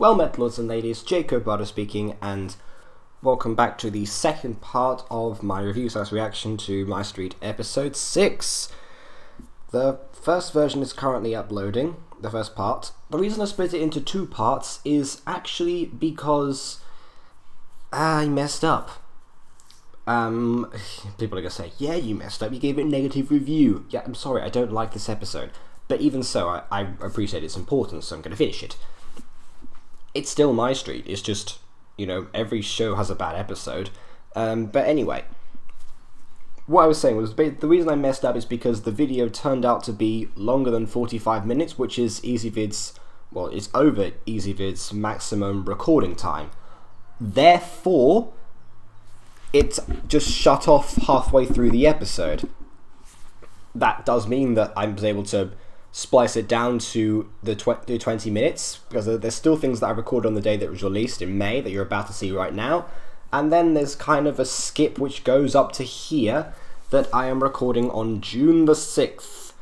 Well met, lords and ladies, Jacob Butter speaking, and welcome back to the second part of my review/reaction to MyStreet episode 6. The first version is currently uploading, the first part. The reason I split it into two parts is actually because I messed up. People are gonna say, yeah, you messed up, you gave it a negative review. Yeah, I'm sorry, I don't like this episode. But even so, I appreciate its importance, so I'm gonna finish it. It's still MyStreet, it's just, you know, every show has a bad episode. But anyway, what I was saying was, the reason I messed up is because the video turned out to be longer than 45 minutes, which is EasyVid's, well, it's over EasyVid's maximum recording time. Therefore, it just shut off halfway through the episode. That does mean that I was able to splice it down to the 20 minutes, because there's still things that I recorded on the day that was released in May that you're about to see right now, and then there's kind of a skip which goes up to here that I am recording on June the 6th.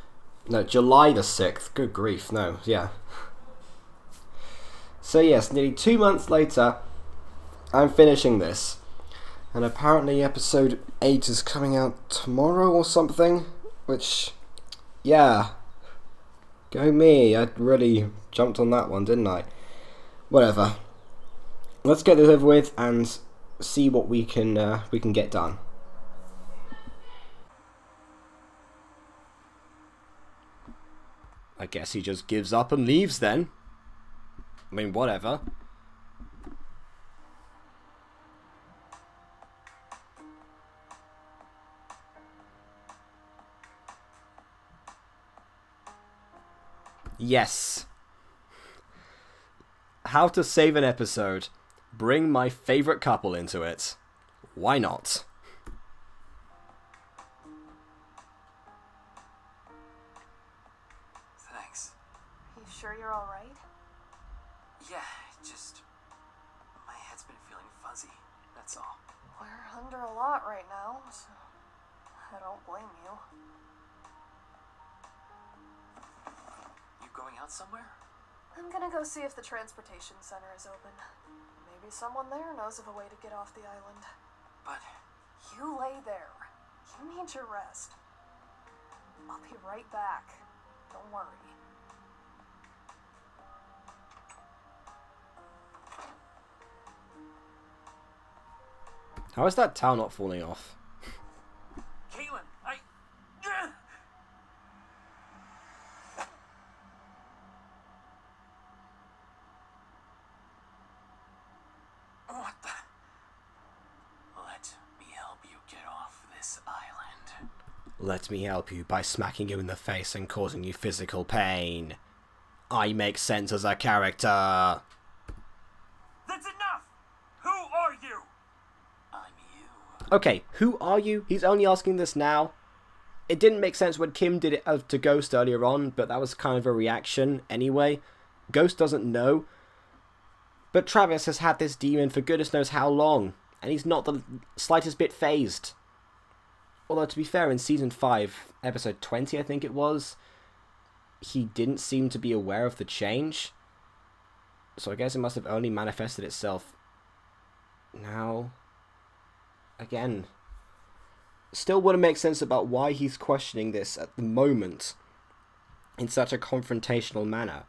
No, July the 6th. Good grief, no, yeah. So yes, nearly 2 months later, I'm finishing this. And apparently episode 8 is coming out tomorrow or something, which, yeah. Go me, I really jumped on that one, didn't I? Whatever. Let's get this over with and see what we can get done. I guess he just gives up and leaves then. I mean, whatever. Yes. How to save an episode. Bring my favorite couple into it. Why not? Thanks. You sure you're alright? Yeah, just... my head's been feeling fuzzy, that's all. We're under a lot right now, so I don't blame you. Going out somewhere? I'm gonna go see if the transportation center is open. Maybe someone there knows of a way to get off the island. But... you lay there. You need your rest. I'll be right back. Don't worry. How is that towel not falling off? Caitlin, What the... Let me help you get off this island. Let me help you by smacking you in the face and causing you physical pain. I make sense as a character. That's enough! Who are you? I'm you. Okay, who are you? He's only asking this now. It didn't make sense when Kim did it to Ghost earlier on, but that was kind of a reaction anyway. Ghost doesn't know. But Travis has had this demon for goodness knows how long, and he's not the slightest bit phased. Although, to be fair, in Season 5, Episode 20, I think it was, he didn't seem to be aware of the change. So I guess it must have only manifested itself now. Again, still wouldn't make sense about why he's questioning this at the moment in such a confrontational manner.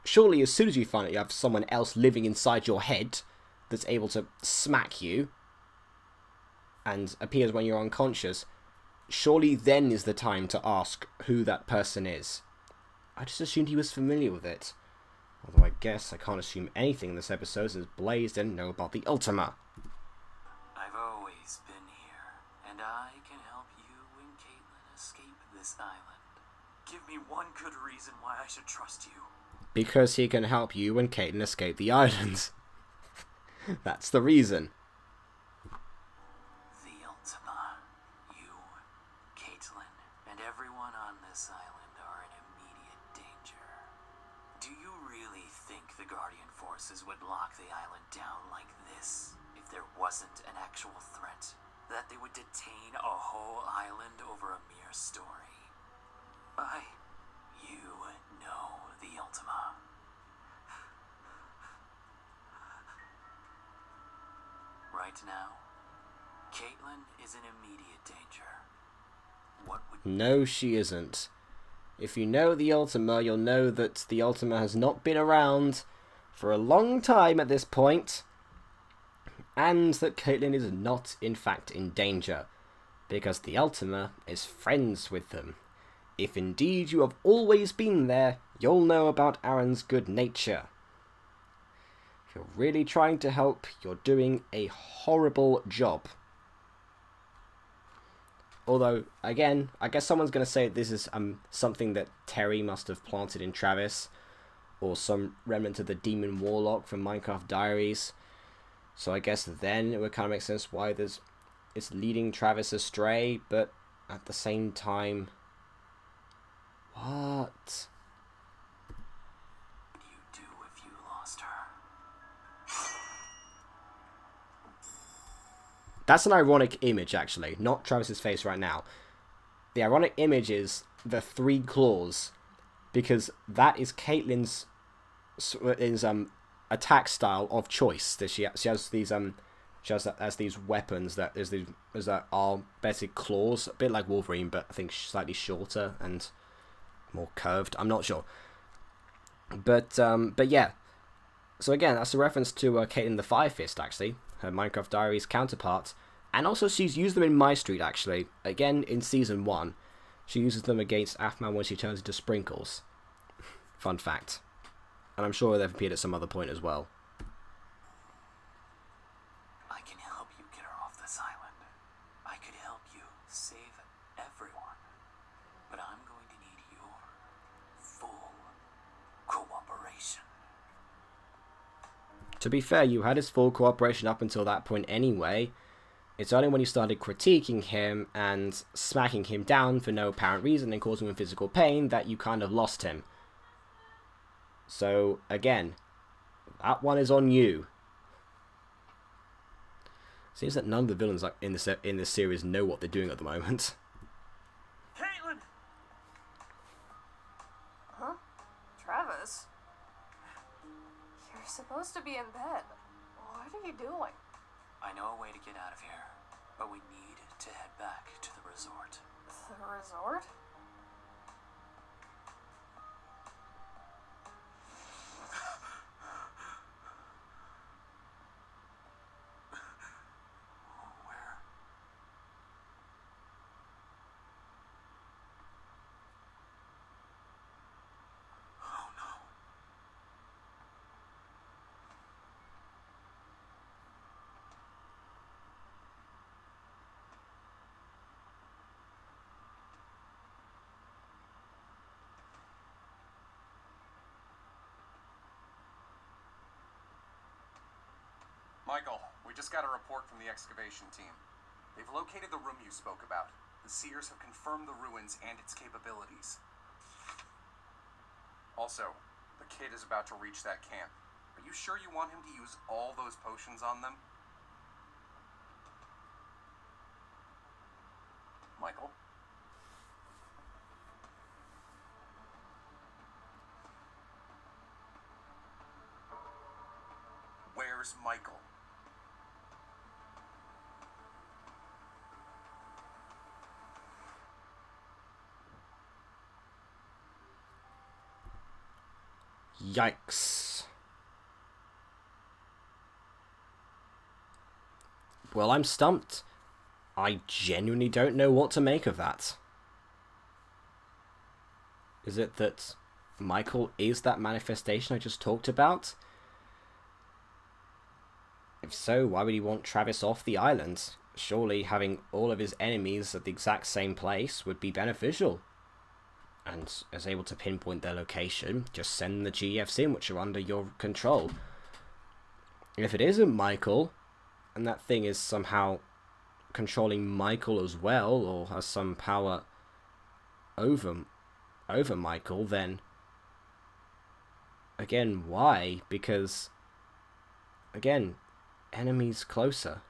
Surely as soon as you find out you have someone else living inside your head that's able to smack you and appears when you're unconscious, surely then is the time to ask who that person is. I just assumed he was familiar with it. Although I guess I can't assume anything in this episode since Blaze didn't know about the Ultima. I've always been here, and I can help you and Caitlin escape this island. Give me one good reason why I should trust you. Because he can help you and Caitlin escape the island. That's the reason. The Ultima. You, Caitlin, and everyone on this island are in immediate danger. Do you really think the Guardian forces would lock the island down like this if there wasn't an actual threat? That they would detain a whole island over a mere story? You know the Ultima. Right now, Caitlin is in immediate danger. What would... No, she isn't. If you know the Ultima, you'll know that the Ultima has not been around for a long time at this point, and that Caitlin is not, in fact, in danger, because the Ultima is friends with them. If indeed you have always been there, you'll know about Aaron's good nature. If you're really trying to help, you're doing a horrible job. Although, again, I guess someone's going to say this is something that Terry must have planted in Travis, or some remnant of the Demon Warlock from Minecraft Diaries. So I guess then it would kind of make sense why it's leading Travis astray, but at the same time, what? What would you do if you lost her? That's an ironic image, actually, not Travis's face right now. The ironic image is the 3 claws, because that is Caitlin's attack style of choice. That she has these these weapons that are basically claws, a bit like Wolverine, but I think slightly shorter and more curved. I'm not sure, but yeah. So again, that's a reference to Caitlin the Fire Fist, actually, her Minecraft Diaries counterpart, and also she's used them in MyStreet, actually. Again, in Season 1, she uses them against Aphman when she turns into Sprinkles. Fun fact. And I'm sure they've appeared at some other point as well. I can help you get her off this island. I could help you save everyone. But I'm going to need your full cooperation. To be fair, you had his full cooperation up until that point anyway. It's only when you started critiquing him and smacking him down for no apparent reason and causing him physical pain that you kind of lost him. So, again, that one is on you. Seems that none of the villains in this series know what they're doing at the moment. Caitlin! Huh? Travis? You're supposed to be in bed. What are you doing? I know a way to get out of here, but we need to head back to the resort. The resort? Where? Oh no. Michael, we just got a report from the excavation team. They've located the room you spoke about. The Seers have confirmed the ruins and its capabilities. Also, the kid is about to reach that camp. Are you sure you want him to use all those potions on them? Michael? Where's Michael? Yikes. Well, I'm stumped. I genuinely don't know what to make of that. Is it that Michael is that manifestation I just talked about? If so, why would he want Travis off the island? Surely having all of his enemies at the exact same place would be beneficial. And as able to pinpoint their location, just send the GFs in, which are under your control. If it isn't Michael, and that thing is somehow controlling Michael as well, or has some power over Michael, then again, why? Because again, enemies closer.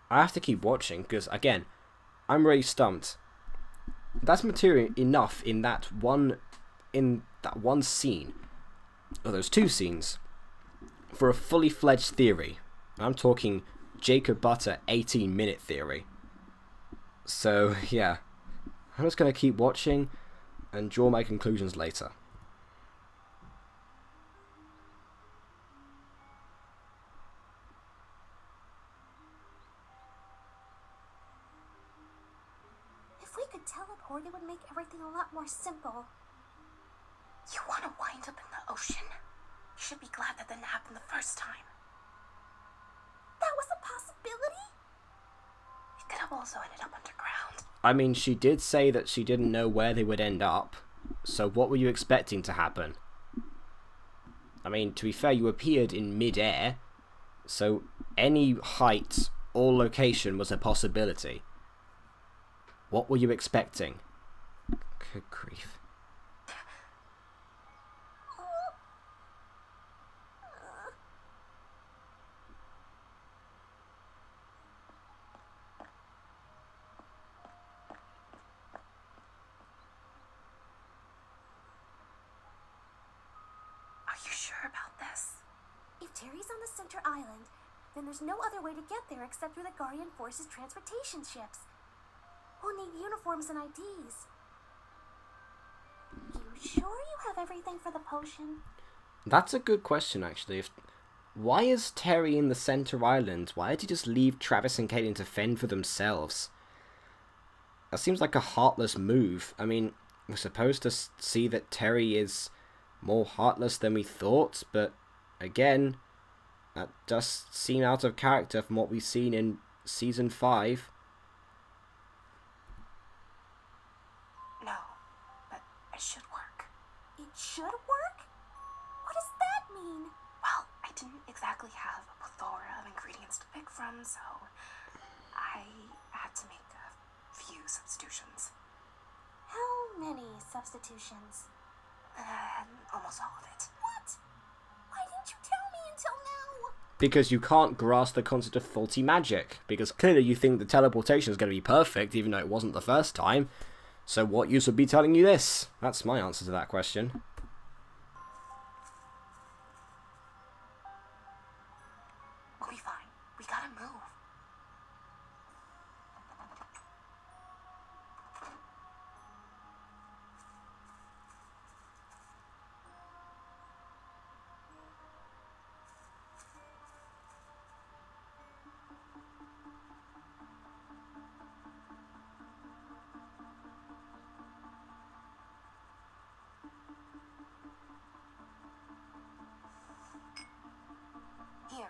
I have to keep watching because again, I'm really stumped. That's material enough in that one scene Oh, there's two scenes. For a fully fledged theory, I'm talking Jacob Butter 18-minute theory. So, yeah. I'm just going to keep watching and draw my conclusions later. If we could teleport, it would make everything a lot more simple. You want to wind up in the ocean? You should be glad that didn't happen the first time. That was a possibility? It could have also ended up underground. I mean, she did say that she didn't know where they would end up. So what were you expecting to happen? I mean, to be fair, you appeared in mid-air. So any height or location was a possibility. What were you expecting? Good grief. Are you sure about this? If Terry's on the center island, then there's no other way to get there except through the Guardian Force's transportation ships. We'll need uniforms and IDs. You sure you have everything for the potion? That's a good question, actually. Why is Terry in the center island? Why did he just leave Travis and Caitlin to fend for themselves? That seems like a heartless move. I mean, we're supposed to see that Terry is more heartless than we thought, but again, that does seem out of character from what we've seen in Season 5. No, but it should work. It should work? What does that mean? Well, I didn't exactly have a plethora of ingredients to pick from, so I had to make a few substitutions. How many substitutions? Almost all of it. What? Why didn't you tell me until now? Because you can't grasp the concept of faulty magic. Because clearly you think the teleportation is going to be perfect, even though it wasn't the first time. So what use would be telling you this? That's my answer to that question. We'll be fine. We gotta move. Here.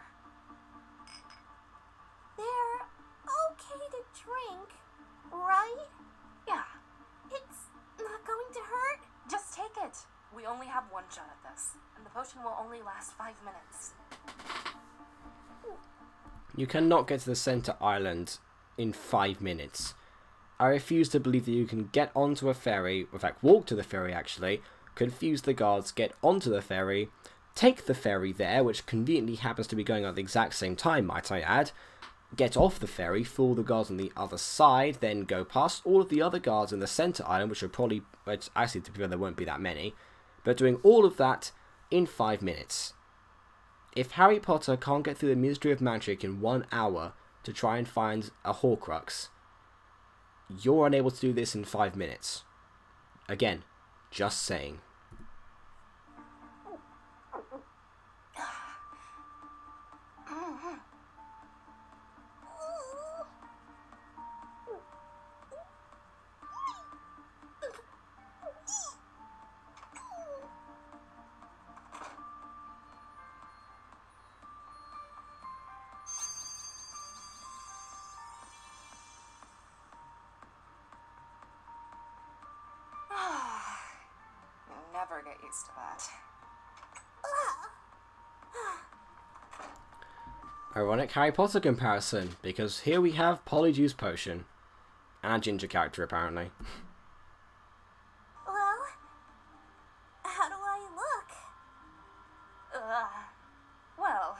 They're okay to drink, right? Yeah. It's not going to hurt? Just take it. We only have one shot at this, and the potion will only last 5 minutes. You cannot get to the center island in 5 minutes. I refuse to believe that you can get onto a ferry, in fact walk to the ferry actually, confuse the guards, get onto the ferry, take the ferry there, which conveniently happens to be going on at the exact same time, might I add, get off the ferry, fool the guards on the other side, then go past all of the other guards in the center island, which are probably, actually to be fair, there won't be that many, but doing all of that in 5 minutes. If Harry Potter can't get through the Ministry of Magic in 1 hour to try and find a Horcrux, you're unable to do this in 5 minutes. Again, just saying. Never get used to that. Ironic Harry Potter comparison, because here we have Polyjuice Potion. And a ginger character, apparently. Well, how do I look? Well,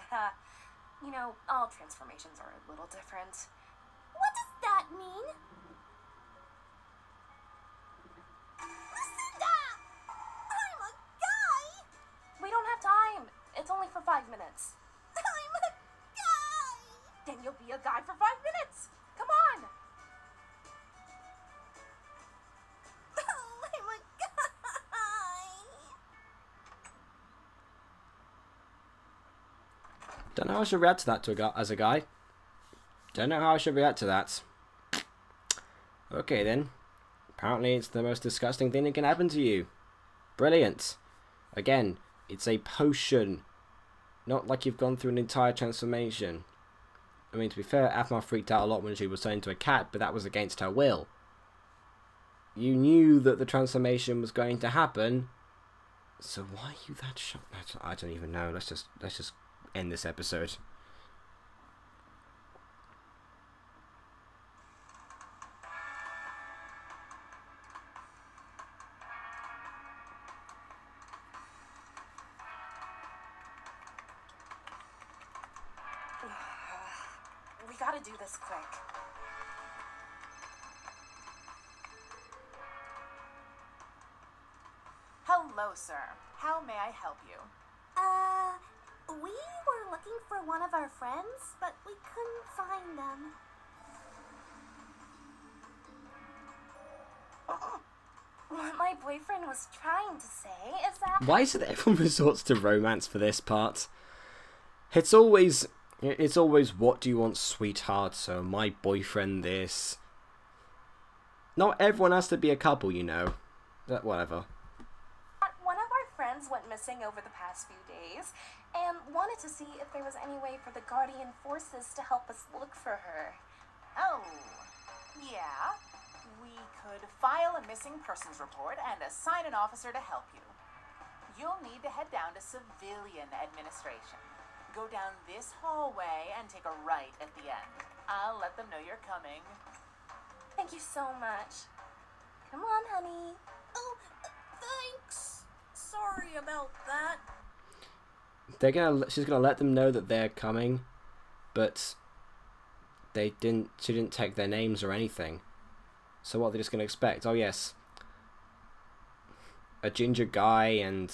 you know, all transformations are a little different. What does that mean? Lucinda! I'm a guy! We don't have 5 minutes. I'm a guy! Then you'll be a guy for 5 minutes. Come on! I'm a guy! Don't know how I should react to that as a guy. Don't know how I should react to that. Okay then. Apparently it's the most disgusting thing that can happen to you. Brilliant. Again, it's a potion. Not like you've gone through an entire transformation. I mean, to be fair, Aphmar freaked out a lot when she was turned into a cat, but that was against her will. You knew that the transformation was going to happen, so why are you that shocked? I don't even know. Let's just end this episode. We gotta do this quick. Hello, sir. How may I help you? We were looking for one of our friends, but we couldn't find them. What my boyfriend was trying to say is that... Why is it that everyone resorts to romance for this part? It's always what do you want, sweetheart? So my boyfriend this. Not everyone has to be a couple, you know. But whatever. One of our friends went missing over the past few days and wanted to see if there was any way for the Guardian Forces to help us look for her. Oh, yeah. We could file a missing persons report and assign an officer to help you. You'll need to head down to Civilian Administration. Go down this hallway and take a right at the end. I'll let them know you're coming. Thank you so much. Come on, honey. Oh, thanks. Sorry about that. She's gonna let them know that they're coming, but she didn't take their names or anything. So what are they just gonna expect? Oh yes, a ginger guy and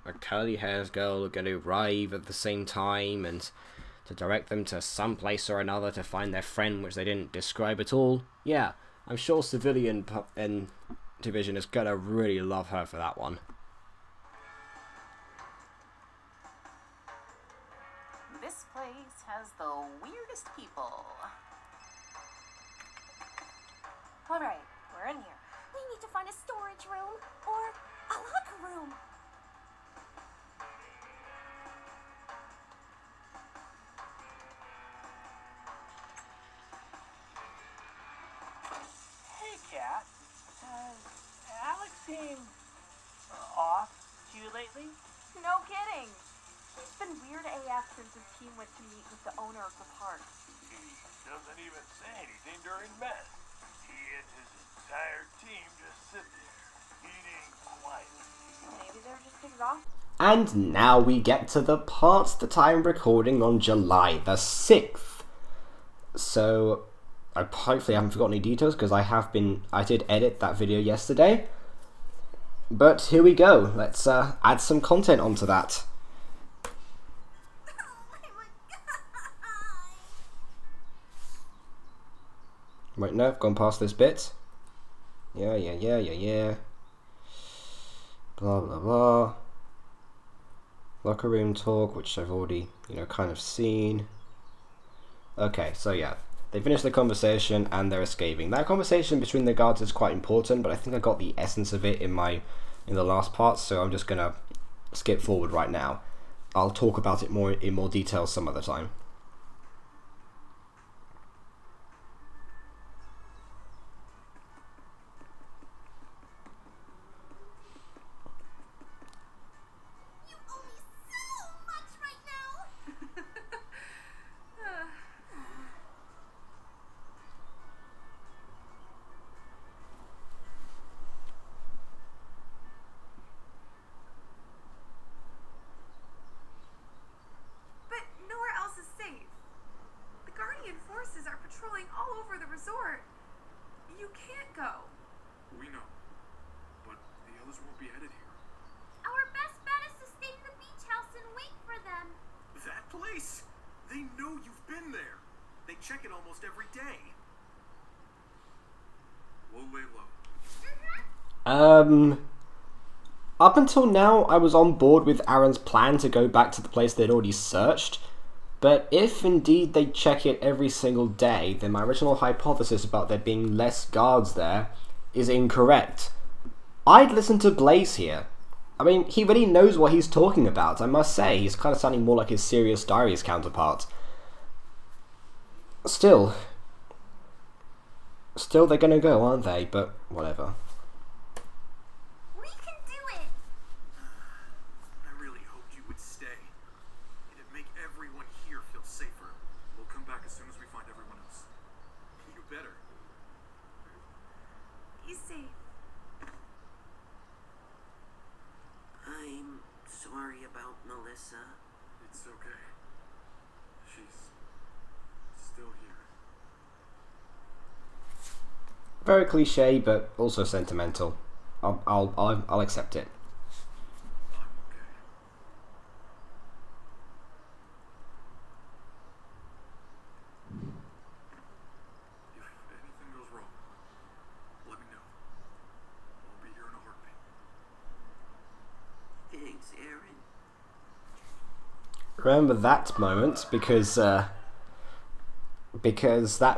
a curly-haired girl are going to arrive at the same time and to direct them to some place or another to find their friend, which they didn't describe at all. Yeah, I'm sure Civilian Division is going to really love her for that one. This place has the weirdest people. Alright, we're in here. We need to find a storage room or a locker room. Cat, Alex seemed off to you lately? No kidding. He's been weird AF since his team went to meet with the owner of the park. He doesn't even say anything during mess. He and his entire team just sit there, eating quietly. Maybe they're just exhausted. And now we get to the part that I'm recording on July the 6th. So hopefully I haven't forgotten any details because I did edit that video yesterday. But here we go. Let's add some content onto that. Right, no, I've gone past this bit. Yeah. Blah, blah, blah. Locker room talk, which I've already, kind of seen. Okay, so yeah. They finish the conversation and they're escaping. That conversation between the guards is quite important, but I think I got the essence of it in the last part, so I'm just gonna skip forward right now. I'll talk about it in more detail some other time. All over the resort. You can't go. We know, but the others won't be headed here. Our best bet is to stay in the beach house and wait for them. place. They know you've been there. They check it almost every day. We'll lay low. Up until now, I was on board with Aaron's plan to go back to the place they'd already searched, but if indeed they check it every single day, then my original hypothesis about there being less guards there is incorrect. I'd listen to Blaze here. I mean, he really knows what he's talking about, I must say. He's kind of sounding more like his Serious Diaries counterpart. Still they're gonna go, aren't they? But whatever. We can do it! I really hoped you would stay. It'd make everyone here feel safer. We'll come back as soon as we find everyone else. You better. Be safe. I'm sorry about Melissa. It's okay. She's still here. Very cliche, but also sentimental. I'll accept it. I'm okay. If anything goes wrong, let me know. I'll be here in a heartbeat. Thanks, Aaron. Remember that moment, because that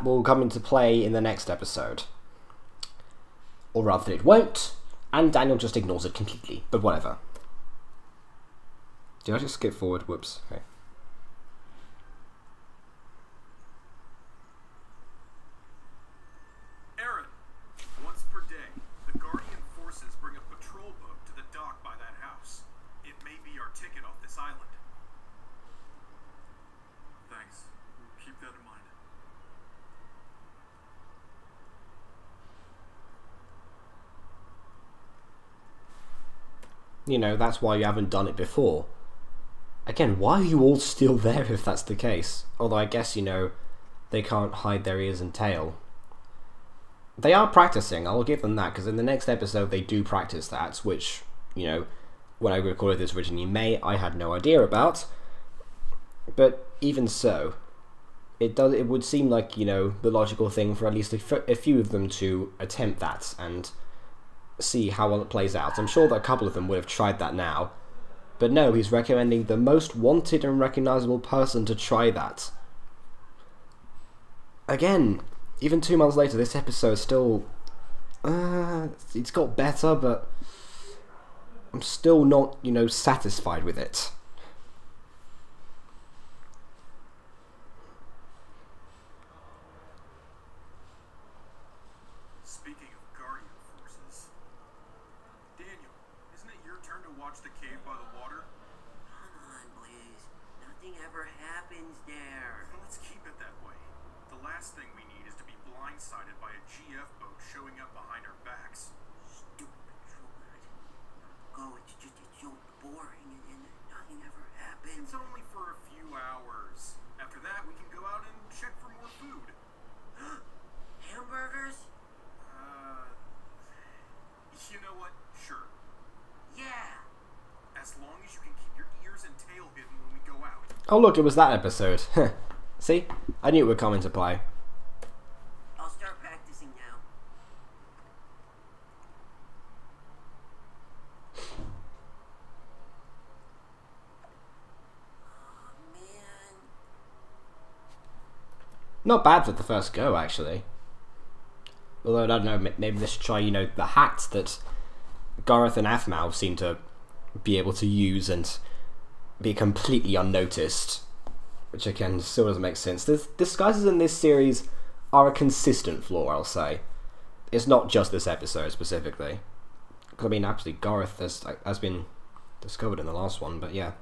will come into play in the next episode. Or rather it won't, and Daniel just ignores it completely, but whatever. Did I just skip forward? Whoops. Okay. Aaron, once per day, the Guardian forces bring a patrol boat to the dock by that house. It may be our ticket off this island. Thanks. Keep that in mind. You know, that's why you haven't done it before. Again, why are you all still there if that's the case? Although I guess, you know, they can't hide their ears and tail. They are practicing, I'll give them that, because in the next episode they do practice that, which, you know, when I recorded this originally in May, I had no idea about. But even so, it would seem like, you know, the logical thing for at least a few of them to attempt that and see how well it plays out. I'm sure that a couple of them would have tried that now. But no, he's recommending the most wanted and recognizable person to try that. Again, even 2 months later, this episode still... it's got better, but I'm still not, you know, satisfied with it. Speaking of Guardian forces, Daniel, isn't it your turn to watch the cave by the water? Come on, Blaze. Nothing ever happens there. Well, let's keep it that way. The last thing we need is to be blindsided by a GF boat showing up behind our backs. Stupid patrol. Go, it's so boring and nothing ever happens. It's only for a few hours. After that, we can go out and check for more food. Hamburgers? You know what? Sure. Yeah. As long as you can keep your ears and tail hidden when we go out. Oh look, it was that episode. See? I knew it would come into play. I'll start practicing now. Oh, man. Not bad for the first go, actually. Although, I don't know, maybe they should try, you know, the hats that Gareth and Aphmau seem to be able to use and be completely unnoticed. Which, again, still doesn't make sense. The disguises in this series are a consistent flaw, I'll say. It's not just this episode, specifically. Because, I mean, actually, Gareth has been discovered in the last one, but yeah.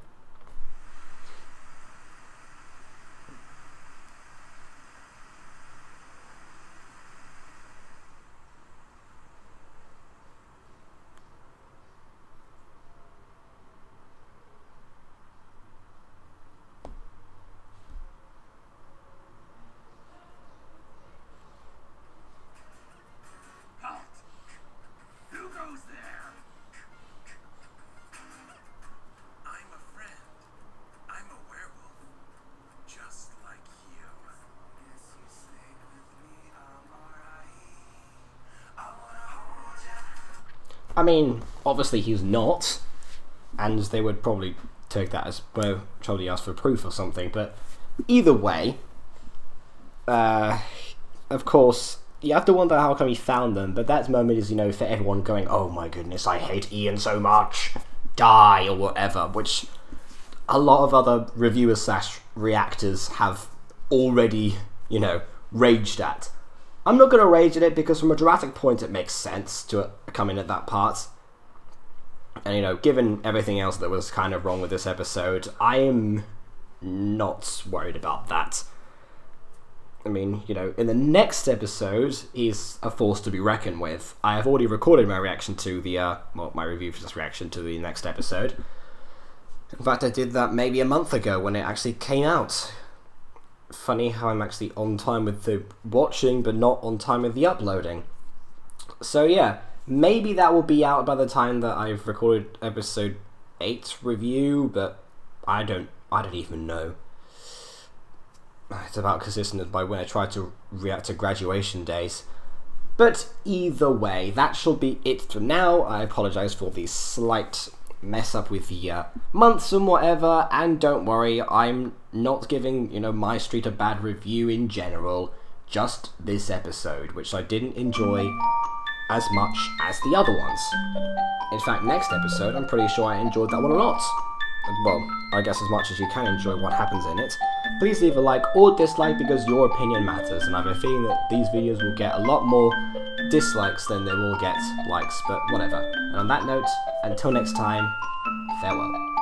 Who goes there? I'm afraid I mean, obviously he's not, and they would probably take that as, well, probably ask for proof or something, but either way, of course, you have to wonder how come he found them, but that moment is, you know, for everyone going, oh my goodness, I hate Ian so much, die, or whatever, which a lot of other reviewers slash reactors have already, you know, raged at. I'm not going to rage at it because from a dramatic point it makes sense to come in at that part. And, you know, given everything else that was kind of wrong with this episode, I am not worried about that. I mean, you know, in the next episode, he's a force to be reckoned with. I have already recorded my reaction to the, well, my review for this reaction to the next episode. In fact, I did that maybe a month ago when it actually came out. Funny how I'm actually on time with the watching, but not on time with the uploading. So yeah, maybe that will be out by the time that I've recorded episode 8 review, but I don't even know. It's about consistent by when I try to react to graduation days. But either way, that shall be it for now. I apologise for the slight mess up with the months and whatever, and don't worry, I'm not giving, you know, MyStreet a bad review in general, just this episode, which I didn't enjoy as much as the other ones. In fact, next episode, I'm pretty sure I enjoyed that one a lot. Well, I guess as much as you can enjoy what happens in it. Please leave a like or dislike because your opinion matters, and I have a feeling that these videos will get a lot more dislikes than they will get likes, but whatever. And on that note, until next time, farewell.